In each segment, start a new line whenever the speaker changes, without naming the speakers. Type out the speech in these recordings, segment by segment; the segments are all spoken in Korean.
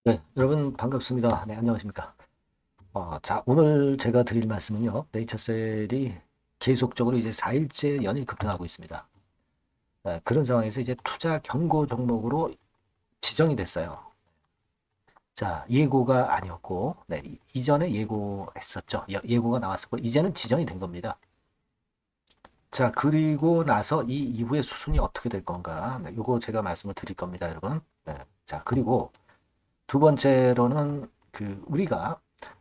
네, 여러분 반갑습니다. 네, 안녕하십니까. 자, 오늘 제가 드릴 말씀은요. 네이처셀이 계속적으로 이제 4일째 연일 급등하고 있습니다. 그런 상황에서 이제 투자 경고 종목으로 지정이 됐어요. 자, 예고가 아니었고, 네, 이전에 예고했었죠. 예고가 나왔었고, 이제는 지정이 된 겁니다. 자, 그리고 나서 이 이후의 수순이 어떻게 될 건가. 네, 요거 제가 말씀을 드릴 겁니다, 여러분. 네, 자, 그리고 두 번째로는 우리가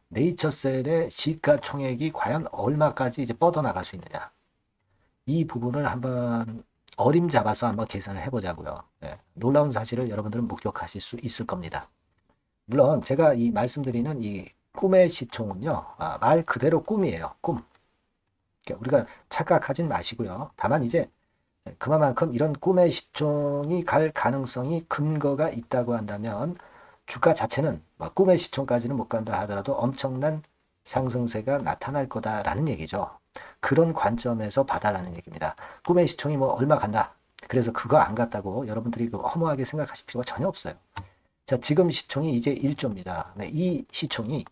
네이처셀의 시가총액이 과연 얼마까지 이제 뻗어나갈 수 있느냐. 이 부분을 한번 어림잡아서 한번 계산을 해보자고요. 네, 놀라운 사실을 여러분들은 목격하실 수 있을 겁니다. 물론 제가 이 말씀드리는 이 꿈의 시총은요. 말 그대로 꿈이에요. 꿈. 그러니까 우리가 착각하진 마시고요. 다만 이제 그만큼 이런 꿈의 시총이 갈 가능성이 근거가 있다고 한다면 주가 자체는 꿈의 시총까지는 못 간다 하더라도 엄청난 상승세가 나타날 거다라는 얘기죠. 그런 관점에서 봐달라는 얘기입니다. 꿈의 시총이 뭐 얼마 간다. 그래서 그거 안 갔다고 여러분들이 허무하게 생각하실 필요가 전혀 없어요. 자, 지금 시총이 이제 1조입니다. 네, 이 시총이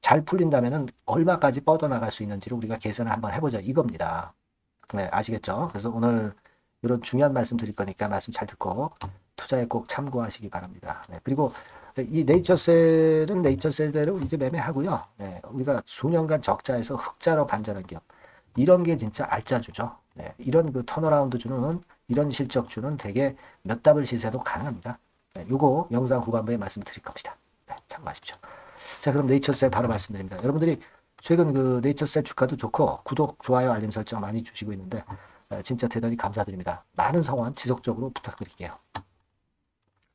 잘 풀린다면은 얼마까지 뻗어나갈 수 있는지를 우리가 계산을 한번 해보자 이겁니다. 네, 아시겠죠? 그래서 오늘 이런 중요한 말씀 드릴 거니까 말씀 잘 듣고 투자에 꼭 참고하시기 바랍니다. 네, 그리고 이 네이처셀은 네이처셀대로 이제 매매하고요. 네, 우리가 수년간 적자에서 흑자로 반전한 기업. 이런 게 진짜 알짜주죠. 네, 이런 그 턴어라운드 주는 이런 실적 주는 되게 몇 답을 시세도 가능합니다. 네, 요거 영상 후반부에 말씀 드릴 겁니다. 네, 참고하십시오. 자, 그럼 네이처셀 바로 말씀드립니다. 여러분들이 최근 그 네이처셀 주가도 좋고 구독, 좋아요, 알림 설정 많이 주시고 있는데 진짜 대단히 감사드립니다. 많은 성원 지속적으로 부탁드릴게요.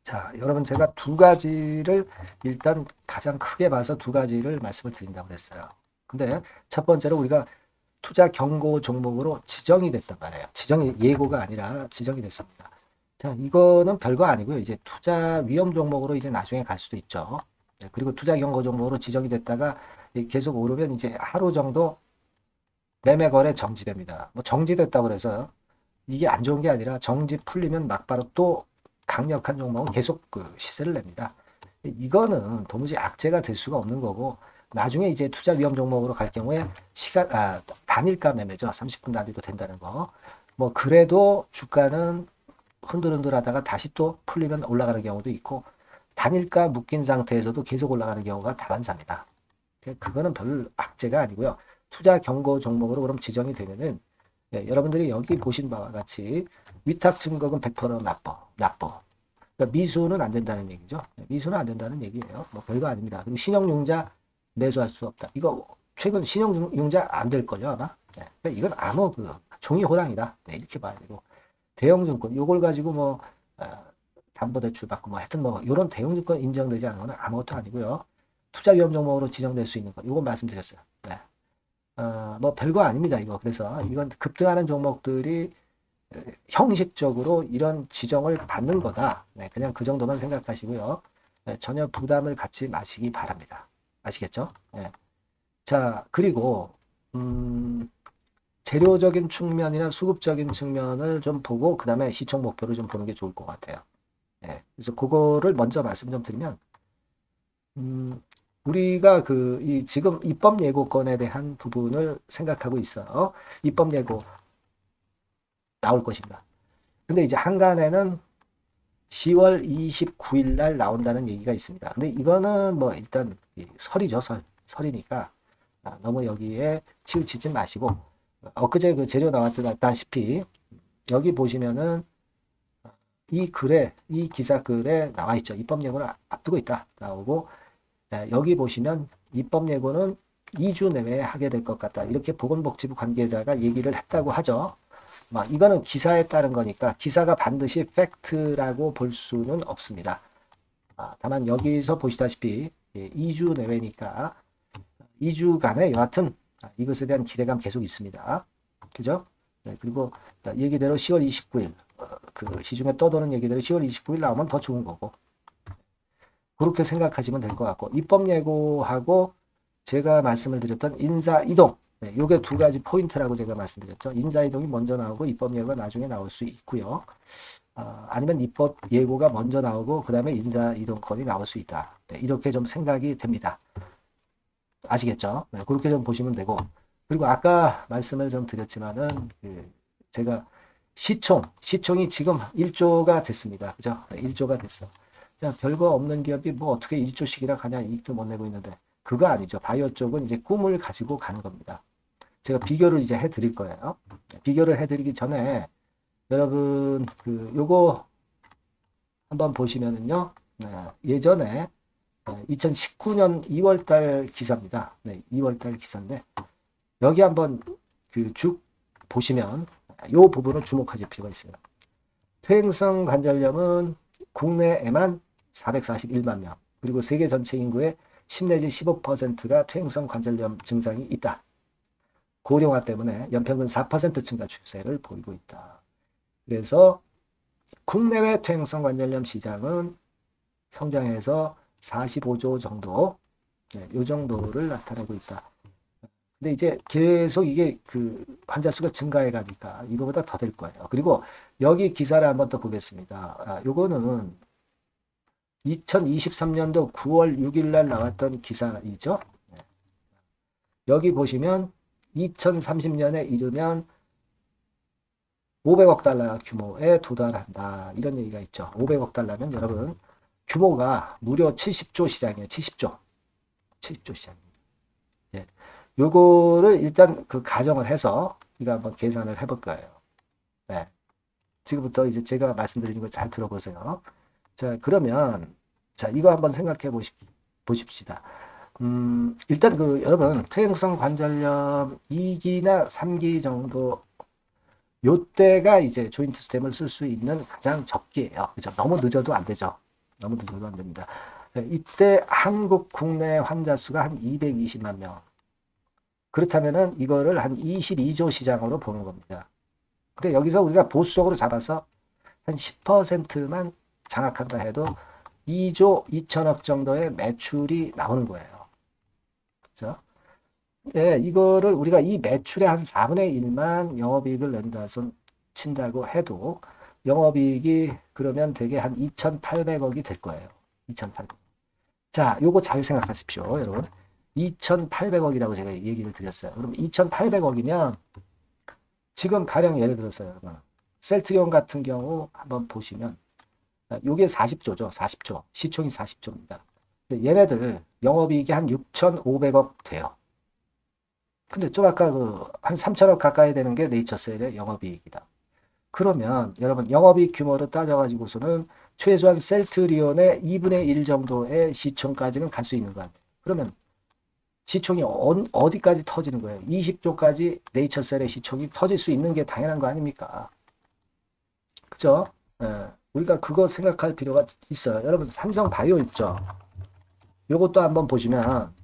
자, 여러분 제가 두 가지를 일단 가장 크게 봐서 두 가지를 말씀을 드린다고 그랬어요. 근데 첫 번째로 우리가 투자 경고 종목으로 지정이 됐단 말이에요. 지정이 예고가 아니라 지정이 됐습니다. 자, 이거는 별거 아니고요. 이제 투자 위험 종목으로 이제 나중에 갈 수도 있죠. 네, 그리고 투자 경고 종목으로 지정이 됐다가 계속 오르면 이제 하루 정도 매매 거래 정지됩니다. 뭐 정지됐다고 그래서 이게 안 좋은 게 아니라 정지 풀리면 막바로 또 강력한 종목은 계속 그 시세를 냅니다. 이거는 도무지 악재가 될 수가 없는 거고 나중에 이제 투자 위험 종목으로 갈 경우에 단일가 매매죠. 30분 단위로 된다는 거. 뭐 그래도 주가는 흔들흔들 하다가 다시 또 풀리면 올라가는 경우도 있고 단일가 묶인 상태에서도 계속 올라가는 경우가 다반사입니다. 그거는 별 악재가 아니고요. 투자 경고 종목으로 그럼 지정이 되면은 여러분들이 여기 보신 바와 같이 위탁 증거금 100% 납부. 그러니까 미수는 안 된다는 얘기죠. 미수는 안 된다는 얘기예요. 뭐 별거 아닙니다. 그리고 신용융자 매수할 수 없다. 이거 최근 신용융자 안 될걸요 아마. 그러니까 이건 아무 그 종이 호랑이다. 이렇게 봐야 되고 대형증권 요걸 가지고 뭐 담보대출 받고 뭐 하여튼 뭐 이런 대형증권 인정되지 않은 건 아무것도 아니고요. 투자 위험 종목으로 지정될 수 있는 거 요건 말씀드렸어요. 네. 뭐 별거 아닙니다 이거. 그래서 이건 급등하는 종목들이 형식적으로 이런 지정을 받는 거다. 네, 그냥 그 정도만 생각하시고요. 네, 전혀 부담을 갖지 마시기 바랍니다. 아시겠죠? 네. 자, 그리고 재료적인 측면이나 수급적인 측면을 좀 보고 그 다음에 시총 목표를 좀 보는 게 좋을 것 같아요. 예, 그래서 그거를 먼저 말씀 좀 드리면, 우리가 이 지금 입법 예고건에 대한 부분을 생각하고 있어요. 입법 예고 나올 것입니다. 근데 이제 한간에는 10월 29일 날 나온다는 얘기가 있습니다. 근데 이거는 뭐 일단 설이죠, 설이니까 너무 여기에 치우치지 마시고, 엊그제 그 재료 나왔다시피 여기 보시면은 이 기사 글에 나와 있죠. 입법 예고를 앞두고 있다. 나오고, 여기 보시면 입법 예고는 2주 내외에 하게 될 것 같다. 이렇게 보건복지부 관계자가 얘기를 했다고 하죠. 이거는 기사에 따른 거니까 기사가 반드시 팩트라고 볼 수는 없습니다. 다만 여기서 보시다시피 2주 내외니까 2주간에 여하튼 이것에 대한 기대감 계속 있습니다. 그죠? 네, 그리고 얘기대로 10월 29일 그 시중에 떠도는 얘기대로 10월 29일 나오면 더 좋은 거고 그렇게 생각하시면 될 것 같고 입법 예고하고 제가 말씀을 드렸던 인사 이동 네, 요게 두 가지 포인트라고 제가 말씀드렸죠. 인사이동이 먼저 나오고 입법 예고가 나중에 나올 수 있고요. 아니면 입법 예고가 먼저 나오고 그 다음에 인사이동권이 나올 수 있다. 네, 이렇게 좀 생각이 됩니다. 아시겠죠? 네, 그렇게 좀 보시면 되고, 그리고 아까 말씀을 좀 드렸지만은 제가 시총이 지금 1조가 됐습니다. 그죠? 네, 1조가 됐어. 자, 별거 없는 기업이 뭐 어떻게 1조씩이나 가냐, 이익도 못 내고 있는데 그거 아니죠. 바이오 쪽은 이제 꿈을 가지고 가는 겁니다. 제가 비교를 이제 해드릴 거예요. 비교를 해드리기 전에 여러분 요거 한번 보시면은요. 예전에 2019년 2월달 기사입니다. 네, 2월달 기사인데 여기 한번 쭉 보시면 요 부분을 주목하실 필요가 있어요. 퇴행성 관절염은 국내에만 441만 명, 그리고 세계 전체 인구의 10 내지 15%가 퇴행성 관절염 증상이 있다. 고령화 때문에 연평균 4% 증가 추세를 보이고 있다. 그래서 국내외 퇴행성 관절염 시장은 성장해서 45조 정도, 네, 요 정도를 나타내고 있다. 근데 이제 계속 이게 환자 수가 증가해 가니까 이거보다 더 될 거예요. 그리고 여기 기사를 한번 더 보겠습니다. 요거는 2023년도 9월 6일 날 나왔던 기사이죠. 여기 보시면 2030년에 이르면 500억 달러 규모에 도달한다. 이런 얘기가 있죠. 500억 달러면 여러분 규모가 무려 70조 시장이에요. 70조 시장입니다. 예. 요거를 일단 가정을 해서 우리가 한번 계산을 해볼 거예요. 네. 지금부터 이제 제가 말씀드리는 거 잘 들어보세요. 자, 그러면 자, 이거 한번 생각해 보십시다. 일단 여러분 퇴행성 관절염 2기나 3기 정도 요때가 이제 조인트 스템을 쓸 수 있는 가장 적기예요. 그죠? 너무 늦어도 안 되죠. 너무 늦어도 안 됩니다. 이때 한국 국내 환자 수가 한 220만 명. 그렇다면은 이거를 한 22조 시장으로 보는 겁니다. 근데 여기서 우리가 보수적으로 잡아서 한 10%만 장악한다 해도 2조 2천억 정도의 매출이 나오는 거예요. 그죠? 네, 이거를 우리가 이 매출의 한 4분의 1만 영업이익을 낸다 손 친다고 해도 영업이익이 그러면 되게 한 2,800억이 될 거예요. 2,800억. 자, 요거 잘 생각하십시오, 여러분. 2,800억이라고 제가 얘기를 드렸어요. 그럼 2,800억이면 지금 가령 예를 들어서요, 여러분. 셀트리온 같은 경우 한번 보시면 요게 40조죠. 40조. 시총이 40조입니다. 얘네들 영업이익이 한 6,500억 돼요. 근데 좀 아까 한 3천억 가까이 되는 게 네이처셀의 영업이익이다. 그러면 여러분 영업이익 규모로 따져가지고서는 최소한 셀트리온의 2분의 1 정도의 시총까지는 갈 수 있는 거 아니에요. 그러면 시총이 어디까지 터지는 거예요? 20조까지 네이처셀의 시총이 터질 수 있는 게 당연한 거 아닙니까? 그죠? 예, 우리가 그거 생각할 필요가 있어요. 여러분 삼성바이오 있죠? 요것도 한번 보시면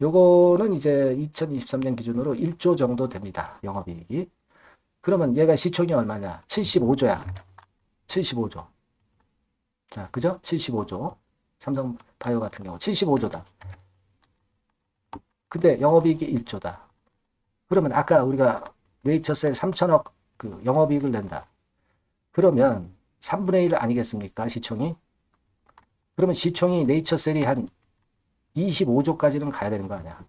요거는 이제 2023년 기준으로 1조 정도 됩니다. 영업이익이. 그러면 얘가 시총이 얼마냐? 75조야. 75조. 자, 그죠? 75조. 삼성바이오 같은 경우 75조다. 근데 영업이익이 1조다. 그러면 아까 우리가 네이처셀 3천억 영업이익을 낸다. 그러면 3분의 1 아니겠습니까? 시총이. 그러면 시총이 네이처셀이 한 25조까지는 가야 되는 거 아니야.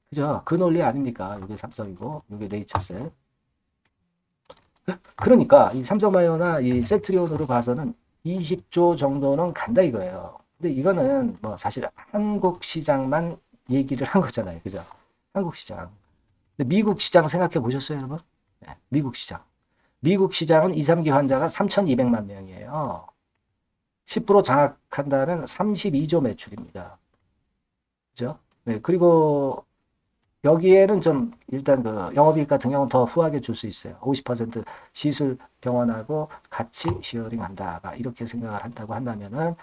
그죠? 그 논리 아닙니까? 이게 삼성이고, 이게 네이처셀. 그러니까 이 삼성바이오나 이 셀트리온으로 봐서는 20조 정도는 간다 이거예요. 근데 이거는 뭐 사실 한국 시장만 얘기를 한 거잖아요. 그죠? 한국 시장. 근데 미국 시장 생각해 보셨어요, 여러분? 네, 미국 시장. 미국 시장은 2, 3기 환자가 3,200만 명이에요. 10% 장악한다면 32조 매출입니다. 그죠? 네, 그리고 여기에는 좀 일단 영업이익 같은 경우는 더 후하게 줄 수 있어요. 50% 시술 병원하고 같이 시어링 한다. 이렇게 생각을 한다고 한다면은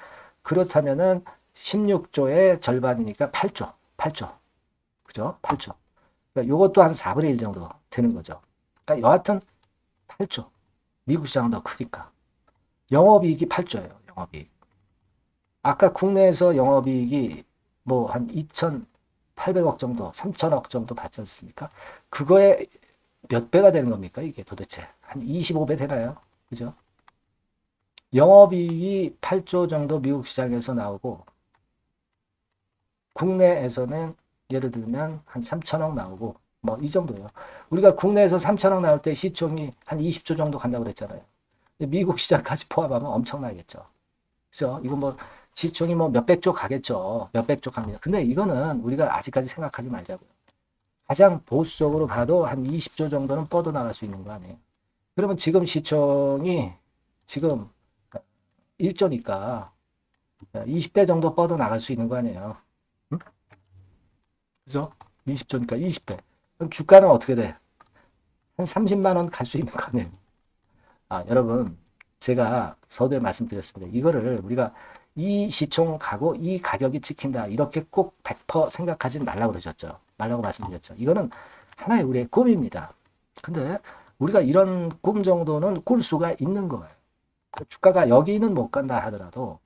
그렇다면은 16조의 절반이니까 8조. 그죠? 8조. 그러니까 요것도 한 4분의 1 정도 되는 거죠. 그러니까 여하튼 8조. 미국 시장은 더 크니까. 영업이익이 8조예요. 영업이익. 아까 국내에서 영업이익이 뭐 한 800억 정도, 3천억 정도 받지 않습니까? 그거에 몇 배가 되는 겁니까? 이게 도대체 한 25배 되나요? 그죠? 영업이익이 8조 정도 미국 시장에서 나오고 국내에서는 예를 들면 한 3천억 나오고 뭐 이 정도예요. 우리가 국내에서 3천억 나올 때 시총이 한 20조 정도 간다고 그랬잖아요. 미국 시장까지 포함하면 엄청나겠죠. 그죠? 이거 뭐 시총이 뭐 몇백 조 가겠죠. 몇백 조 갑니다. 근데 이거는 우리가 아직까지 생각하지 말자고요. 가장 보수적으로 봐도 한 20조 정도는 뻗어나갈 수 있는 거 아니에요. 그러면 지금 시총이 지금 1조니까 20배 정도 뻗어나갈 수 있는 거 아니에요. 응? 그죠? 20조니까 20배. 그럼 주가는 어떻게 돼? 한 30만 원 갈 수 있는 거 아니에요. 아, 여러분, 제가 서두에 말씀드렸습니다. 이거를 우리가 이 시총 가고 이 가격이 찍힌다. 이렇게 꼭 100% 생각하진 말라고 그러셨죠. 말라고 말씀드렸죠. 이거는 하나의 우리의 꿈입니다. 근데 우리가 이런 꿈 정도는 꿀 수가 있는 거예요. 주가가 여기는 못 간다 하더라도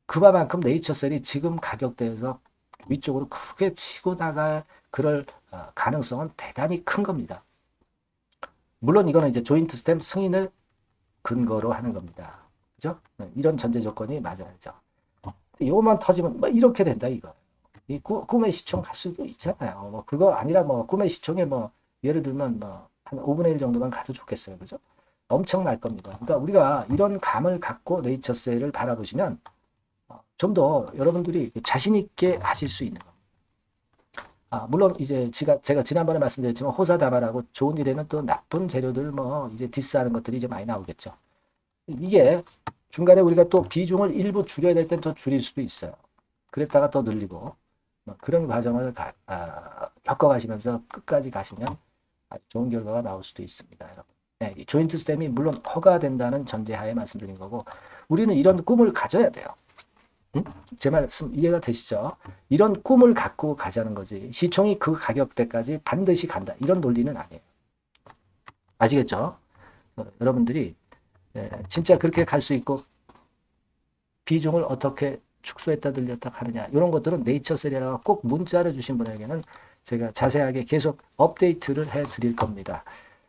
그만큼 네이처셀이 지금 가격대에서 위쪽으로 크게 치고 나갈 그럴 가능성은 대단히 큰 겁니다. 물론 이거는 이제 조인트 스탬 승인을 근거로 하는 겁니다. 그죠? 이런 전제 조건이 맞아야죠. 이것만 터지면 뭐 이렇게 된다 이거. 이 꿈의 시총 갈 수도 있잖아요. 뭐 그거 아니라 뭐 꿈의 시총에 뭐 예를 들면 뭐 한 5분의 1 정도만 가도 좋겠어요. 그죠? 엄청날 겁니다. 그러니까 우리가 이런 감을 갖고 네이처셀을 바라보시면 좀 더 여러분들이 자신 있게 하실 수 있는 겁니다. 물론 이제 제가 지난번에 말씀드렸지만 호사다마라고 좋은 일에는 또 나쁜 재료들 뭐 이제 디스하는 것들이 이제 많이 나오겠죠. 이게 중간에 우리가 또 비중을 일부 줄여야 될 땐 또 줄일 수도 있어요. 그랬다가 또 늘리고 뭐 그런 과정을 겪어가시면서 끝까지 가시면 아주 좋은 결과가 나올 수도 있습니다, 여러분. 네, 이 조인트 스탬이 물론 허가된다는 전제하에 말씀드린 거고 우리는 이런 꿈을 가져야 돼요. 응? 제 말씀 이해가 되시죠? 이런 꿈을 갖고 가자는 거지. 시총이 그 가격대까지 반드시 간다. 이런 논리는 아니에요. 아시겠죠? 여러분들이 진짜 그렇게 갈 수 있고 비중을 어떻게 축소했다 늘렸다 하느냐 이런 것들은 네이처셀이라고 꼭 문자를 주신 분에게는 제가 자세하게 계속 업데이트를 해 드릴 겁니다.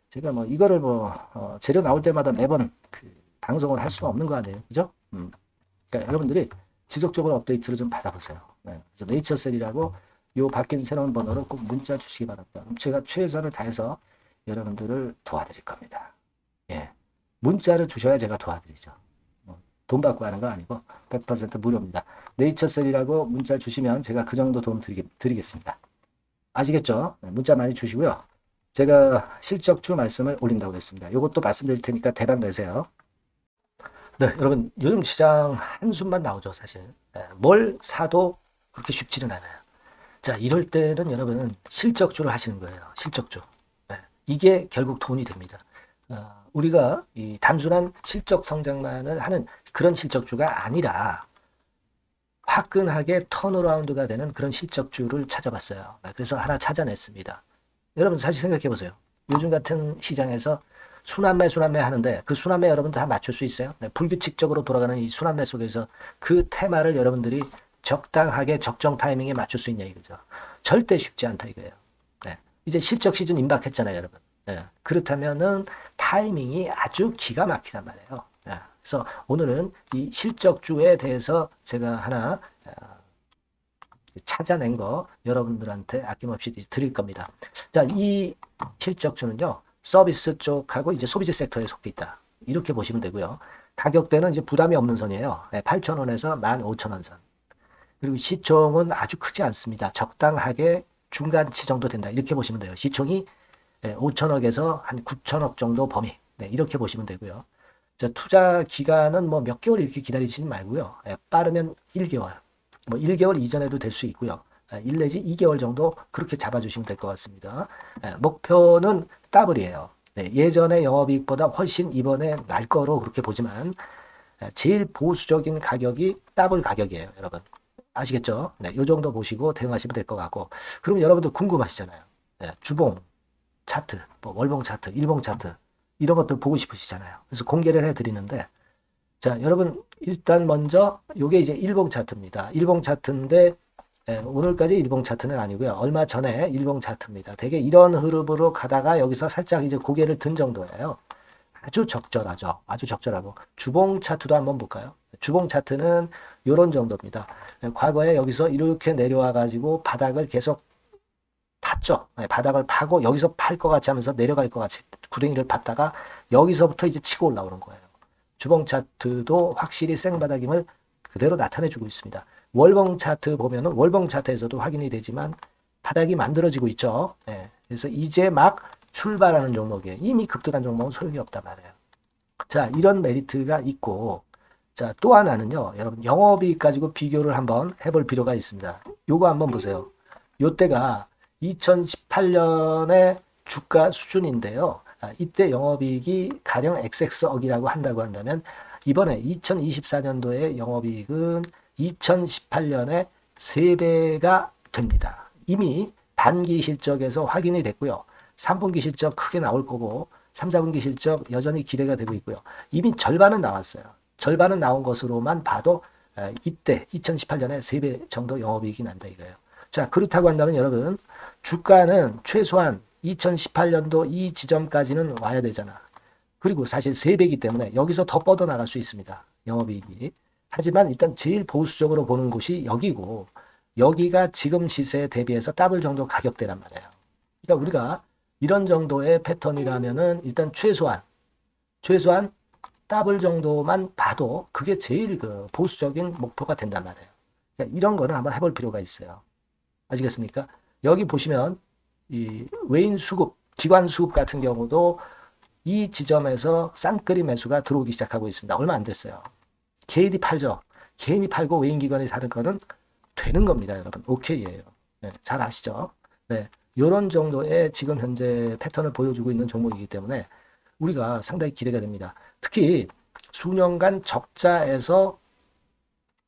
제가 뭐 이거를 뭐 재료 나올 때마다 매번 그 방송을 할 수는 없는 거 아니에요. 그죠? 그러니까 여러분들이 지속적으로 업데이트를 좀 받아보세요. 네. 그래서 네이처셀이라고 요 바뀐 새로운 번호로 꼭 문자 주시기 바랍니다. 제가 최선을 다해서 여러분들을 도와드릴 겁니다. 예. 문자를 주셔야 제가 도와드리죠. 돈 받고 하는 거 아니고 100% 무료입니다. 네이처셀이라고 문자 주시면 제가 그 정도 도움 드리겠습니다. 아시겠죠? 네, 문자 많이 주시고요. 제가 실적주 말씀을 올린다고 했습니다. 이것도 말씀드릴 테니까 대박 내세요. 네, 여러분 요즘 시장 한숨만 나오죠, 사실. 뭘 사도 그렇게 쉽지는 않아요. 자, 이럴 때는 여러분 실적주를 하시는 거예요. 실적주. 이게 결국 돈이 됩니다. 우리가 이 단순한 실적 성장만을 하는 그런 실적주가 아니라 화끈하게 턴어라운드가 되는 그런 실적주를 찾아봤어요. 그래서 하나 찾아냈습니다. 여러분 사실 생각해 보세요. 요즘 같은 시장에서 순환매 하는데 그 순환매 여러분들 다 맞출 수 있어요? 네, 불규칙적으로 돌아가는 이 순환매 속에서 그 테마를 여러분들이 적당하게 적정 타이밍에 맞출 수 있냐 이거죠. 절대 쉽지 않다 이거예요. 네, 이제 실적 시즌 임박했잖아요, 여러분. 네, 그렇다면은 타이밍이 아주 기가 막히단 말이에요. 네, 그래서 오늘은 이 실적주에 대해서 제가 하나 찾아낸 거 여러분들한테 아낌없이 드릴 겁니다. 자, 이 실적주는요, 서비스 쪽하고 이제 소비재 섹터에 속해 있다. 이렇게 보시면 되고요. 가격대는 이제 부담이 없는 선이에요. 8,000원에서 15,000원 선. 그리고 시총은 아주 크지 않습니다. 적당하게 중간치 정도 된다. 이렇게 보시면 돼요. 시총이 5천억에서 한 9천억 정도 범위. 네, 이렇게 보시면 되고요. 자, 투자 기간은 뭐 몇 개월 이렇게 기다리시지 말고요. 빠르면 1개월. 뭐 1개월 이전에도 될 수 있고요. 1 내지 2개월 정도 그렇게 잡아주시면 될 것 같습니다. 목표는 더블이에요. 네, 예전의 영업이익보다 훨씬 이번에 날 거로 그렇게 보지만 제일 보수적인 가격이 더블 가격이에요, 여러분. 아시겠죠? 네, 이 정도 보시고 대응하시면 될 것 같고. 그럼 여러분들 궁금하시잖아요. 네, 주봉 차트, 뭐 월봉 차트, 일봉 차트 이런 것들 보고 싶으시잖아요. 그래서 공개를 해드리는데, 자, 여러분 일단 먼저 요게 이제 일봉 차트입니다. 일봉 차트인데 오늘까지 일봉 차트는 아니고요. 얼마 전에 일봉 차트입니다. 되게 이런 흐름으로 가다가 여기서 살짝 이제 고개를 든 정도예요. 아주 적절하죠. 아주 적절하고. 주봉 차트도 한번 볼까요? 주봉 차트는 이런 정도입니다. 과거에 여기서 이렇게 내려와 가지고 바닥을 계속 팠죠. 바닥을 파고 여기서 팔 것 같이 하면서 내려갈 것 같이 구덩이를 팠다가 여기서부터 이제 치고 올라오는 거예요. 주봉 차트도 확실히 생바닥임을 그대로 나타내주고 있습니다. 월봉 차트 보면은 월봉 차트에서도 확인이 되지만 바닥이 만들어지고 있죠. 그래서 이제 막 출발하는 종목이에요. 이미 급등한 종목은 소용이 없단 말이에요. 자, 이런 메리트가 있고, 자, 또 하나는요, 여러분, 영업이익 가지고 비교를 한번 해볼 필요가 있습니다. 요거 한번 보세요. 요때가 2018년의 주가 수준인데요. 이때 영업이익이 가령 XX억이라고 한다고 한다면, 이번에 2024년도에 영업이익은 2018년에 3배가 됩니다. 이미 반기 실적에서 확인이 됐고요. 3분기 실적 크게 나올 거고 3, 4분기 실적 여전히 기대가 되고 있고요. 이미 절반은 나왔어요. 절반은 나온 것으로만 봐도 이때 2018년에 3배 정도 영업이익이 난다 이거예요. 자, 그렇다고 한다면 여러분 주가는 최소한 2018년도 이 지점까지는 와야 되잖아. 그리고 사실 3배이기 때문에 여기서 더 뻗어나갈 수 있습니다. 영업이익이. 하지만 일단 제일 보수적으로 보는 곳이 여기고 여기가 지금 시세에 대비해서 더블 정도 가격대란 말이에요. 그러니까 우리가 이런 정도의 패턴이라면은 일단 최소한 더블 정도만 봐도 그게 제일 그 보수적인 목표가 된단 말이에요. 그러니까 이런 거는 한번 해볼 필요가 있어요. 아시겠습니까? 여기 보시면 이 외인 수급, 기관 수급 같은 경우도 이 지점에서 쌍끌이 매수가 들어오기 시작하고 있습니다. 얼마 안 됐어요. 개인이 팔죠. 개인이 팔고 외인 기관이 사는 거는 되는 겁니다, 여러분. 오케이예요. 네, 잘 아시죠? 네, 이런 정도의 지금 현재 패턴을 보여주고 있는 종목이기 때문에 우리가 상당히 기대가 됩니다. 특히 수년간 적자에서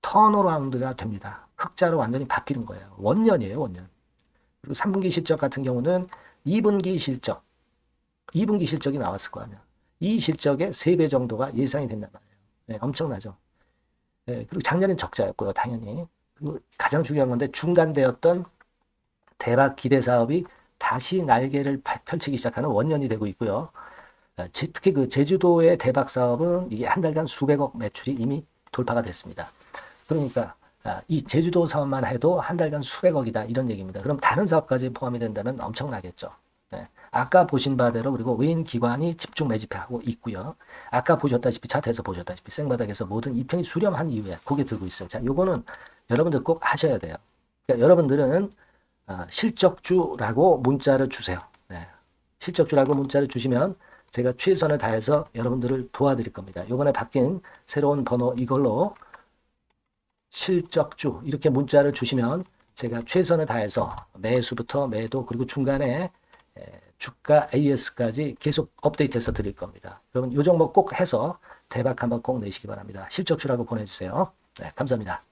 턴어라운드가 됩니다. 흑자로 완전히 바뀌는 거예요. 원년이에요, 원년. 그리고 3분기 실적 같은 경우는 2분기 실적이 나왔을 거 아니야. 이 실적의 3배 정도가 예상이 된단 말이에요. 네, 엄청나죠. 네, 그리고 작년엔 적자였고요, 당연히. 그리고 가장 중요한 건데 중단되었던 대박 기대 사업이 다시 날개를 펼치기 시작하는 원년이 되고 있고요. 특히 그 제주도의 대박 사업은 이게 한 달간 수백억 매출이 이미 돌파가 됐습니다. 그러니까 이 제주도 사업만 해도 한 달간 수백억이다 이런 얘기입니다. 그럼 다른 사업까지 포함이 된다면 엄청나겠죠. 네. 아까 보신 바대로 그리고 외인 기관이 집중 매집하고 있고요. 아까 보셨다시피 차트에서 보셨다시피 생바닥에서 모든 이평이 수렴한 이후에 고개 들고 있어요. 자, 요거는 여러분들 꼭 하셔야 돼요. 그러니까 여러분들은 실적주라고 문자를 주세요. 네. 실적주라고 문자를 주시면 제가 최선을 다해서 여러분들을 도와드릴 겁니다. 이번에 바뀐 새로운 번호 이걸로 실적주 이렇게 문자를 주시면 제가 최선을 다해서 매수부터 매도 그리고 중간에 주가 AS까지 계속 업데이트해서 드릴 겁니다. 여러분 이 종목 꼭 해서 대박 한번 꼭 내시기 바랍니다. 실적주라고 보내주세요. 네, 감사합니다.